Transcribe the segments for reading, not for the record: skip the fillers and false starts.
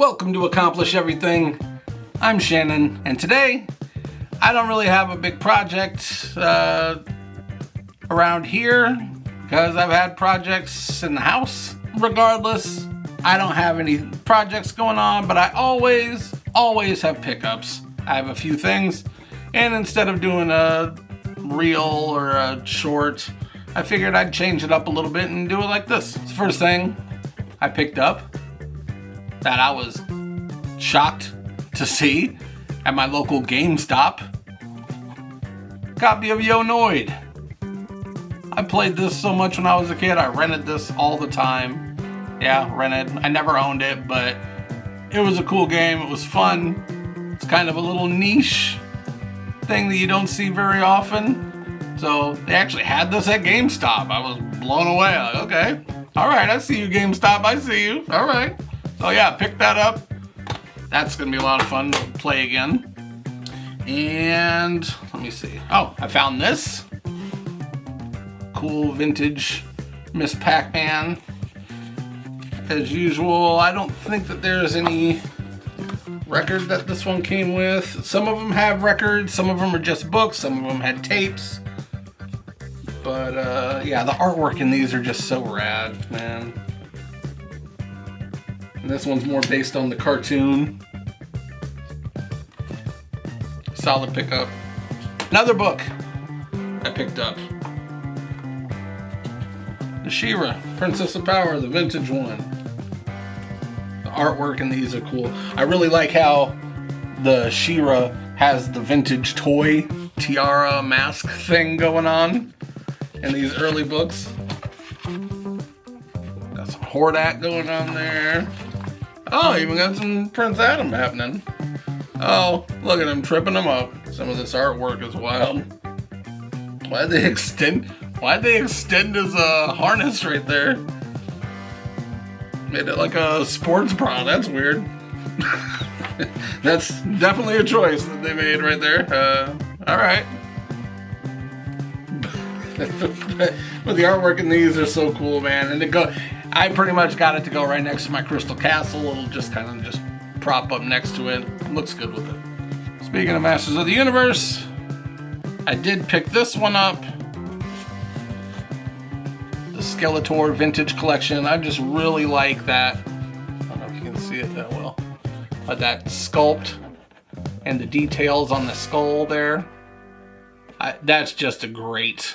Welcome to Accomplish Everything. I'm Shannon, and today I don't really have a big project around here because I've had projects in the house. Regardless, I don't have any projects going on, but I always have pickups. I have a few things, and instead of doing a reel or a short, I figured I'd change it up a little bit and do it like this. It's the first thing I picked up that I was shocked to see at my local GameStop. Copy of Yo Noid. I played this so much when I was a kid. I rented this all the time. Yeah, rented. I never owned it, but it was a cool game. It was fun. It's kind of a little niche thing that you don't see very often. So they actually had this at GameStop. I was blown away. Like, okay. All right, I see you, GameStop. I see you. All right. So yeah, pick that up. That's gonna be a lot of fun to play again. And let me see. Oh, I found this cool vintage Miss Pac-Man. As usual, I don't think that there's any record that this one came with. Some of them have records, some of them are just books, some of them had tapes. But yeah, the artwork in these are just so rad, man. And this one's more based on the cartoon. Solid pickup. Another book I picked up. The She-Ra, Princess of Power, the vintage one. The artwork in these are cool. I really like how the She-Ra has the vintage toy tiara mask thing going on in these early books. Got some Hordak going on there. Oh, even got some Prince Adam happening. Oh, look at him tripping him up. Some of this artwork is wild. Why'd they extend his harness right there? Made it like a sports bra. That's weird. That's definitely a choice that they made right there. All right. But the artwork in these are so cool, man. And I pretty much got it to go right next to my Crystal Castle. It'll just kind of just prop up next to it. Looks good with it. Speaking of Masters of the Universe, I did pick this one up. The Skeletor Vintage Collection. I just really like that. I don't know if you can see it that well. But that sculpt and the details on the skull there. That's just a great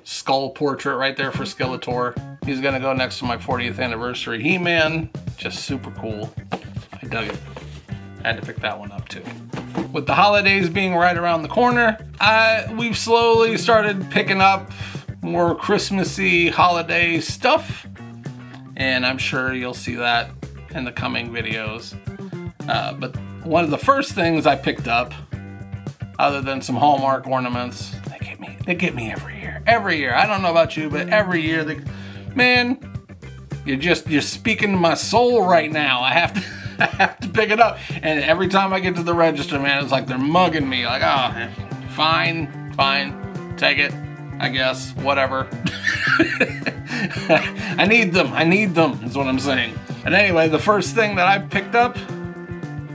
skull portrait right there for Skeletor. He's gonna go next to my 40th anniversary He-Man. Just super cool. I dug it. I had to pick that one up too. With the holidays being right around the corner, we've slowly started picking up more Christmassy holiday stuff. And I'm sure you'll see that in the coming videos. But one of the first things I picked up, other than some Hallmark ornaments, they get me every year. Every year. I don't know about you, but every year man, you're speaking to my soul right now. I have to pick it up. And every time I get to the register, man, it's like they're mugging me. Like, oh, fine, take it, I guess, whatever. I need them, is what I'm saying. And anyway, the first thing that I picked up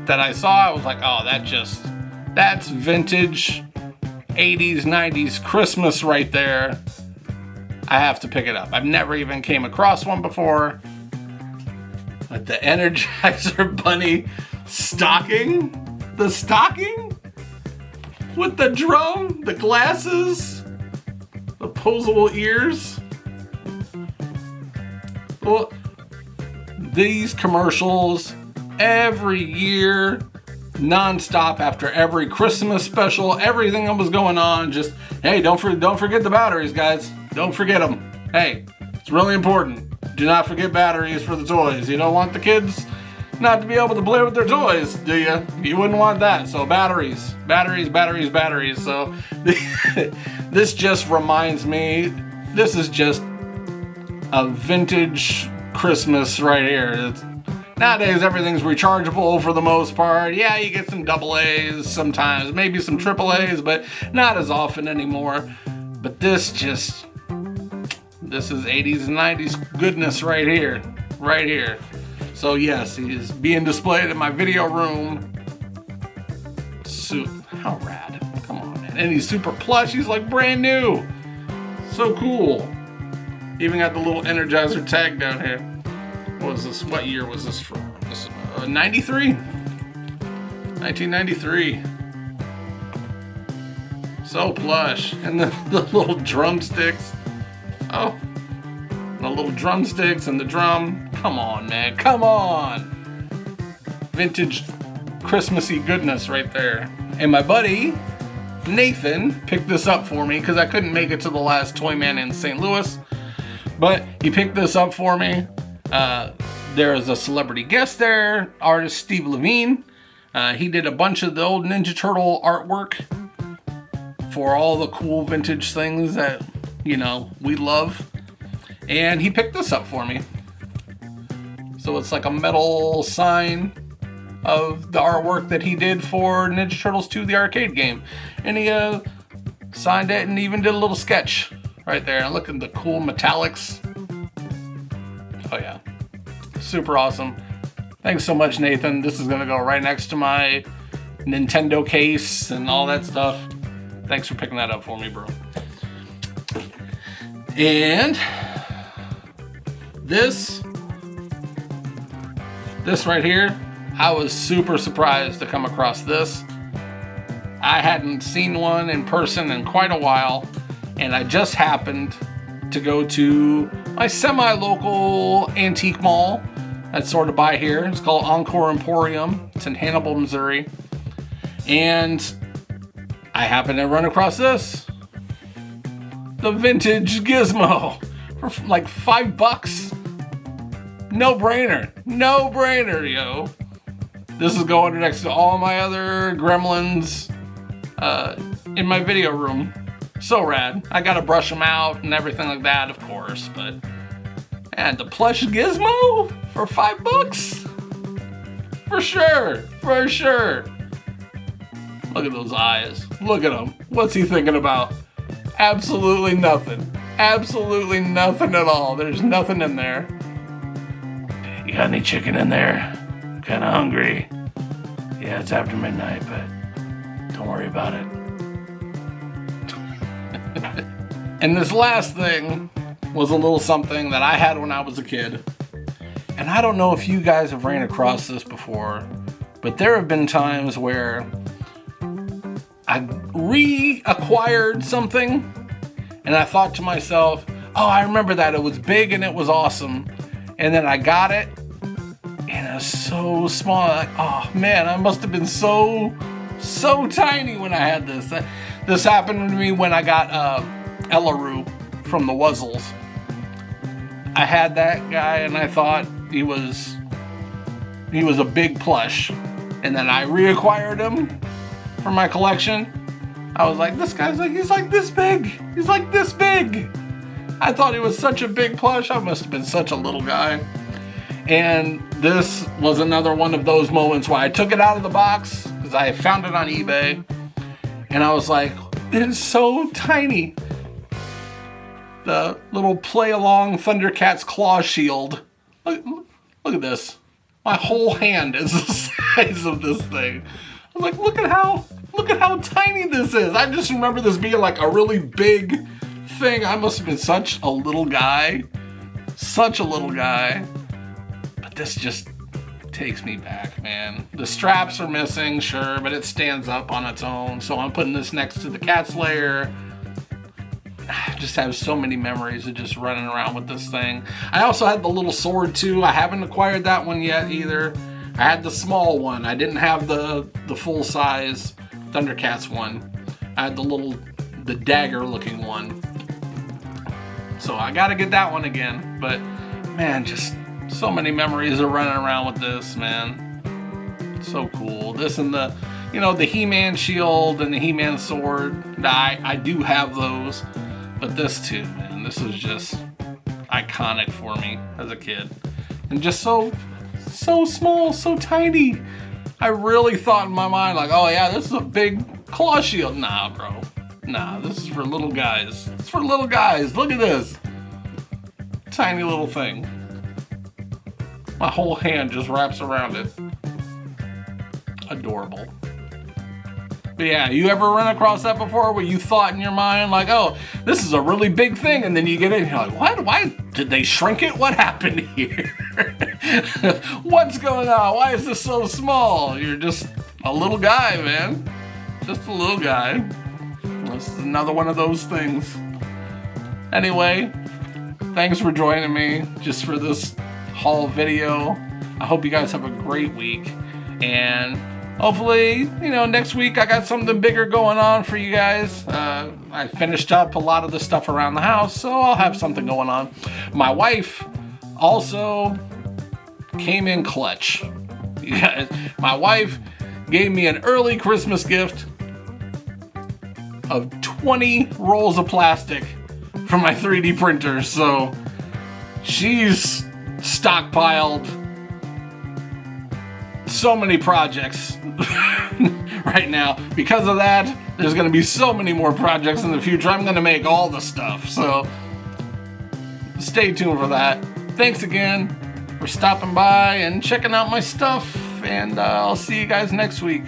that I saw, I was like, oh, that's vintage 80s, 90s Christmas right there. I have to pick it up. I've never even came across one before. But the Energizer Bunny stocking? The stocking? With the drum, the glasses, the opposable ears. Well, these commercials every year, non-stop after every Christmas special, everything that was going on, just, hey, don't forget the batteries, guys. Don't forget them. Hey, it's really important. Do not forget batteries for the toys. You don't want the kids not to be able to play with their toys, do you? You wouldn't want that. So batteries. So this just reminds me, this is just a vintage Christmas right here. Nowadays, everything's rechargeable for the most part. Yeah, you get some AA's sometimes, maybe some AAA's, but not as often anymore. But this is 80s and 90s goodness right here. So yes, he is being displayed in my video room. How rad. Come on, man. And he's super plush. He's like brand new. So cool. Even got the little Energizer tag down here. What was this? What year was this from? 93? 1993. So plush. And the little drumsticks. Oh. The little drumsticks and the drum. Come on, man. Come on. Vintage Christmassy goodness right there. And my buddy Nathan picked this up for me because I couldn't make it to the last Toy Man in St. Louis. But he picked this up for me. There is a celebrity guest there, artist Steve Levine. He did a bunch of the old Ninja Turtle artwork for all the cool vintage things that, you know, we love. And he picked this up for me. So it's like a metal sign of the artwork that he did for Ninja Turtles 2, the arcade game. And he signed it and even did a little sketch right there. And look at the cool metallics. Oh yeah, super awesome. Thanks so much, Nathan. This is gonna go right next to my Nintendo case and all that stuff. Thanks for picking that up for me, bro. And this right here, I was super surprised to come across this. I hadn't seen one in person in quite a while, and I just happened to go to my semi-local antique mall that's sort of by here. It's called Encore Emporium. It's in Hannibal, Missouri. And I happened to run across this. The vintage Gizmo for like $5. No brainer. No brainer, yo. This is going next to all my other Gremlins in my video room. So rad. I gotta brush them out and everything like that, of course, but... And the plush Gizmo for $5? For sure. For sure. Look at those eyes. Look at them. What's he thinking about? Absolutely nothing. Absolutely nothing at all. There's nothing in there. You got any chicken in there? Kinda hungry. Yeah, it's after midnight, but don't worry about it. And this last thing was a little something that I had when I was a kid. And I don't know if you guys have ran across this before, but there have been times where I reacquired something and I thought to myself, oh, I remember that. It was big and it was awesome. And then I got it and it was so small. Like, oh man, I must have been so tiny when I had this. This happened to me when I got Ellaroo from the Wuzzles. I had that guy and I thought he was a big plush. And then I reacquired him for my collection. I was like, this guy's like, he's like this big. He's like this big. I thought he was such a big plush. I must have been such a little guy. And this was another one of those moments where I took it out of the box because I found it on eBay. And I was like, it is so tiny. The little play-along Thundercats claw shield. Look at this. My whole hand is the size of this thing. I was like, look at how tiny this is. I just remember this being like a really big thing. I must have been such a little guy. Such a little guy. But this just takes me back, man. The straps are missing, sure, but it stands up on its own. So I'm putting this next to the cat's lair. I just have so many memories of just running around with this thing. I also had the little sword too. I haven't acquired that one yet either. I had the small one. I didn't have the full size Thundercats one. I had the dagger looking one. So I gotta get that one again. But man, just so many memories of running around with this, man. So cool. This and the He-Man shield and the He-Man sword. I do have those. But this too, man, this was just iconic for me as a kid. And just so small, so tiny. I really thought in my mind, like, oh yeah, this is a big claw shield. Nah, bro. Nah, this is for little guys. It's for little guys. Look at this. Tiny little thing. My whole hand just wraps around it. Adorable. But yeah, you ever run across that before where you thought in your mind like, oh, this is a really big thing, and then you get in and you're like, what? Why did they shrink it? What happened here? What's going on? Why is this so small? You're just a little guy, man. Just a little guy. This is another one of those things. Anyway, thanks for joining me just for this haul video. I hope you guys have a great week, and hopefully, next week I got something bigger going on for you guys. I finished up a lot of the stuff around the house, so I'll have something going on. My wife also came in clutch. You guys, my wife gave me an early Christmas gift of 20 rolls of plastic for my 3D printer, so she's stockpiled so many projects right now. Because of that, there's going to be so many more projects in the future. I'm going to make all the stuff, so stay tuned for that. Thanks again for stopping by and checking out my stuff, and I'll see you guys next week.